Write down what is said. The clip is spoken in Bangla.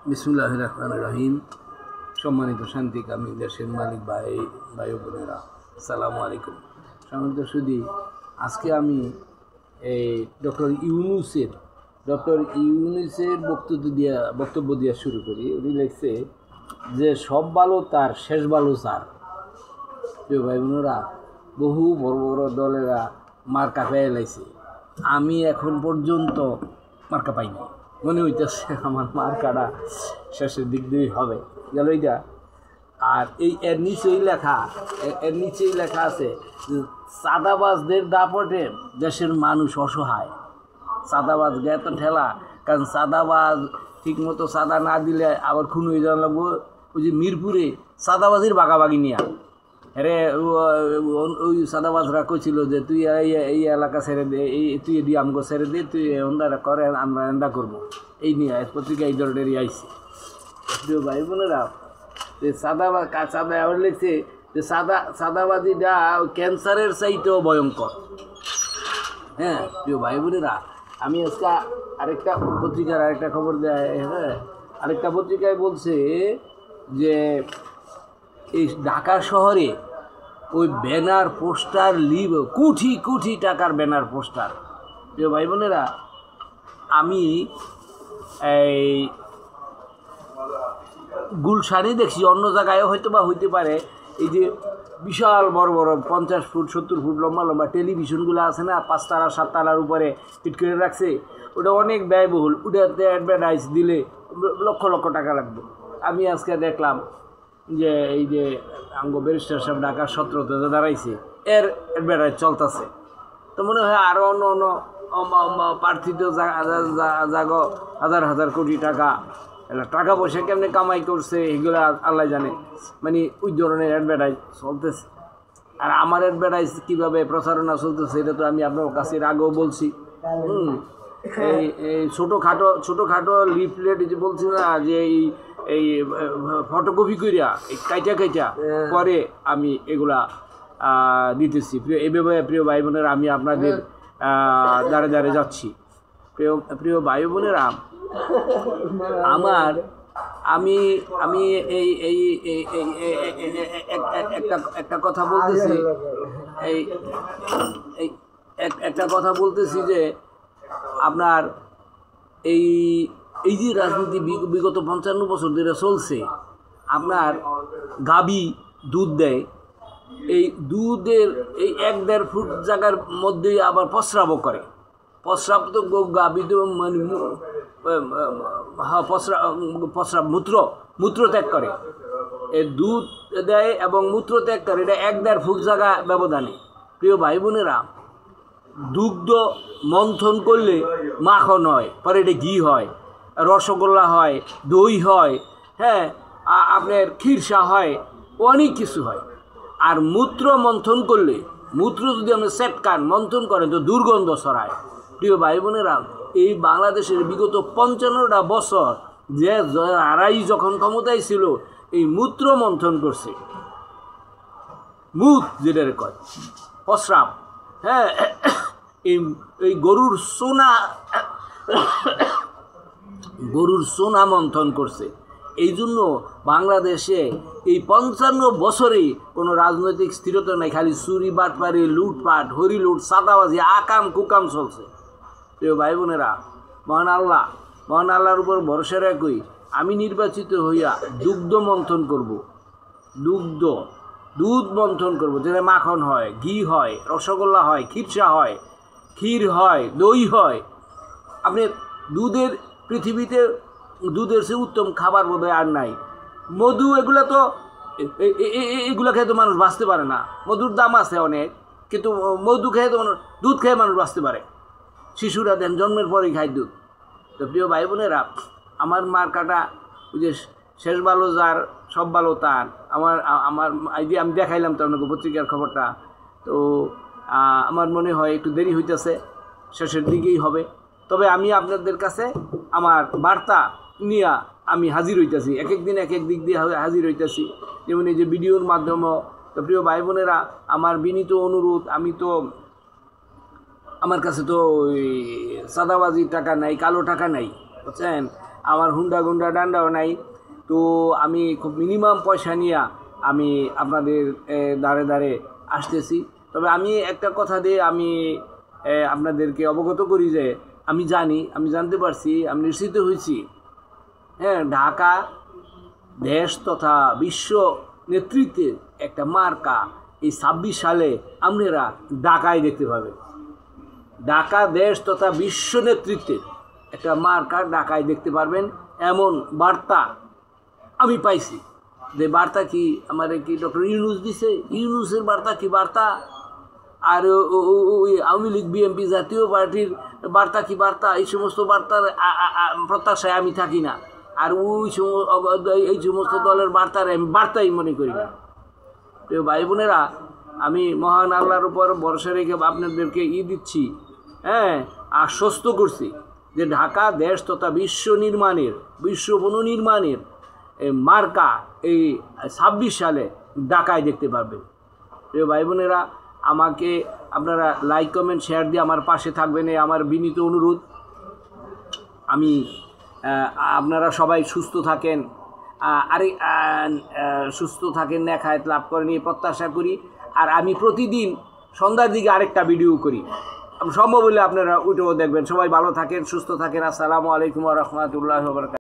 বিসমিল্লাহির রহমানির রহিম। সম্মানিত শান্তিকামী দেশের মালিক ভাই বোনেরা, আসসালামু আলাইকুম। সম্মানিত সুধী, আজকে আমি এই ডক্টর ইউনূসের বক্তব্য দিয়া শুরু করি। উনি লিখছে যে সব ভালো তার, শেষ ভালো তার। প্রিয় ভাই বোনেরা, বহু বড় বড় দলেরা মার্কা পেয়ে লাইছে, আমি এখন পর্যন্ত মার্কা পাইনি। মনে হইতেছে আমার মার্কাটা শেষের দিক দিয়েই হবে গেল এইটা। আর এর নিচেই লেখা আছে চাঁদাবাজদের দাপটে দেশের মানুষ অসহায়। চাঁদাবাজ এত ঠেলা, কারণ চাঁদাবাজ ঠিকমতো চাঁদা না দিলে আবার খুন হয়ে যাওয়া লাগবো। ওই যে মিরপুরে চাঁদাবাজির বাগাবাগি নিয়ে আরে ওই সাদাবাজরা কইছিল যে তুই এই এলাকা ছেড়ে দে, তুই এদি আমগো ছেড়ে দে, তুই এন্দারা করে, আমরা এন্দা করবো। এই নিয়ে পত্রিকা এই ধরনেরই আইসি। প্রিয় ভাই বোনেরা, যে চাঁদা আবার লিখছে যে চাঁদাবাজিটা ক্যান্সারের চাইতেও ভয়ঙ্কর। হ্যাঁ প্রিয় ভাই বোনেরা, আমি আজকে আরেকটা খবর দেয়। হ্যাঁ, আরেকটা পত্রিকায় বলছে যে এই ঢাকা শহরে ওই ব্যানার পোস্টার কোটি টাকার ব্যানার পোস্টার। প্রিয় ভাই বোনেরা, আমি এই গুলশানে দেখছি, অন্য জায়গায়ও হইতে পারে, এই যে বিশাল বড় বড় 50 ফুট 70 ফুট লম্বা টেলিভিশনগুলো আছে না, 5 তালা 7 তালার উপরে ফিট করে রাখছে। ওটা অনেক ব্যয়বহুল, ওটাতে অ্যাডভার্টাইজ দিলে লক্ষ লক্ষ টাকা লাগবে। আমি আজকে দেখলাম যে এই যে ব্যারিস্টার সাহেব ঢাকা 17তে দাঁড়াইছে, এর অ্যাডভার্টাইজ চলতেছে। তো মনে হয় আরও অন্য প্রার্থিত জাগো হাজার কোটি টাকা পয়সা কেমনে কামাই করছে এগুলো আল্লাহ জানে। মানে ওই ধরনের অ্যাডভার্টাইজ চলতেছে। আর আমার অ্যাডভার্টাইজ কীভাবে প্রচারণা চলতেছে এটা তো আমি আপনার কাছে আগেও বলছি। এই ছোটোখাটো লিফলেট যে বলছি না, যে এই ফটোকপি করিয়া এই কাইটা পরে আমি এগুলা দিতেছি। প্রিয় ভাই বোনেরা, আমি আপনাদের দ্বারে যাচ্ছি। প্রিয় ভাই বোনেরা, আমি একটা কথা বলতেছি, একটা কথা বলতেছি যে আপনার এই যে রাজনীতি বিগত 55 বছর ধরে চলছে, আপনার গাভী দুধ দেয়, এই দুধের এই 1-1.5 ফুট জায়গার মধ্যেই আবার প্রস্রাবও করে। প্রস্রাব তো গাভী তো মানে প্রস্রাব মূত্র ত্যাগ করে, এই দুধ দেয় এবং মূত্র ত্যাগ করে, এটা 1-1.5 ফুট জায়গা ব্যবধানে। প্রিয় ভাই বোনেরা, দুগ্ধ মন্থন করলে মাখন হয়, পরে এটা ঘি হয়, রসগোল্লা হয়, দই হয়, হ্যাঁ আপনার ক্ষীরসা হয়, অনেক কিছু হয়। আর মূত্র মন্থন করলে, মূত্র যদি আপনি সেটকান মন্থন করেন তো দুর্গন্ধ ছড়ায়। প্রিয় ভাই বোনেরা, এই বাংলাদেশের বিগত 55টা বছর যে যারাই যখন ক্ষমতায় ছিল এই মূত্র মন্থন করছে, মুত যেটারে কয় প্রস্রাব, হ্যাঁ এই গরুর সোনা মন্থন করছে। এই জন্য বাংলাদেশে এই 55 বছরে কোনো রাজনৈতিক স্থিরতা নাই, খালি চুরি বাটপারি লুটপাট হরিলুট চাঁদাবাজি আকাম কুকাম চলছে। প্রিয় ভাই বোনেরা, মহান আল্লাহর উপর ভরসা রাখি, আমি নির্বাচিত হইয়া দুধ মন্থন করব, যেটা মাখন হয়, ঘি হয়, রসগোল্লা হয়, ক্ষীরসা হয়, ক্ষীর হয়, দই হয়। আপনি পৃথিবীতে দুধের চেয়ে উত্তম খাবার বোধহয় আর নাই। মধু এগুলো তো এগুলো খেয়ে তো মানুষ বাঁচতে পারে না। মধুর দাম আছে অনেক, কিন্তু মধু খেয়ে তো দুধ খেয়ে মানুষ বাঁচতে পারে। শিশুরা দেন জন্মের পরেই খায় দুধ। তো প্রিয় ভাই বোনেরা, আমার মার্কাটা ওই যে শেষ ভালো যার, সব ভালো তার। আমি দেখাইলাম তো আপনাকে পত্রিকার খবরটা। তো আমার মনে হয় একটু দেরি হইতেছে, শেষের দিকেই হবে। তবে আমি আপনাদের কাছে আমার বার্তা নিয়ে আমি হাজির হইতেছি, এক দিন এক দিক দিয়ে হাজির হইতেছি, যেমন এই যে ভিডিওর মাধ্যমে। তো প্রিয় ভাই বোনেরা, আমার বিনীত অনুরোধ, আমার কাছে তো ওই সাদাবাজির টাকা নাই, কালো টাকা নাই, বুঝছেন। আমার হুন্ডা গুন্ডা ডান্ডাও নাই। তো আমি খুব মিনিমাম পয়সা নিয়ে আমি আপনাদের দ্বারে দ্বারে আসতেছি। তবে আমি একটা কথা দিয়ে আমি আপনাদেরকে অবগত করি যে আমি জানতে পারছি, আমি নিশ্চিত হয়েছি, হ্যাঁ, ঢাকা দেশ তথা বিশ্ব নেতৃত্বের একটা মার্কা এই 26 সালে আপনারা ঢাকায় দেখতে পাবেন। ঢাকা দেশ তথা বিশ্ব নেতৃত্বের একটা মার্কা ঢাকায় দেখতে পারবেন, এমন বার্তা আমি পাইছি। যে বার্তা কি আমার কি ডক্টর ইউনূস দিছে, ইউনূসের বার্তা কি বার্তা, আর ওই আওয়ামী লীগ বিএনপি জাতীয় পার্টির বার্তা কি বার্তা, এই সমস্ত বার্তার প্রত্যাশায় আমি থাকি না। আর এই সমস্ত দলের বার্তাই মনে করি না। তো ভাই বোনেরা, আমি মহান আল্লাহর উপর ভরসা রেখে আপনাদেরকে দিচ্ছি, হ্যাঁ, আশ্বস্ত করছি যে ঢাকা দেশ তথা বিশ্ব পুনর্নির্মাণের মার্কা এই 26 সালে ঢাকায় দেখতে পারবেন। প্রিয় ভাই বোনেরা, আমাকে আপনারা লাইক কমেন্ট শেয়ার দিয়ে আমার পাশে থাকবেন, এই আমার বিনীত অনুরোধ। আমি আপনারা সবাই সুস্থ থাকেন, সুস্থ থাকেন, নেখায়েত লাভ করেন এই প্রত্যাশা করি। আর আমি প্রতিদিন সন্ধ্যার দিকে আরেকটা ভিডিও করি, সম্ভব হলে আপনারা ওইটাও দেখবেন। সবাই ভালো থাকেন, সুস্থ থাকেন। আসসালামু আলাইকুম ওয়া রাহমাতুল্লাহি ওয়া বারাকাতুহু।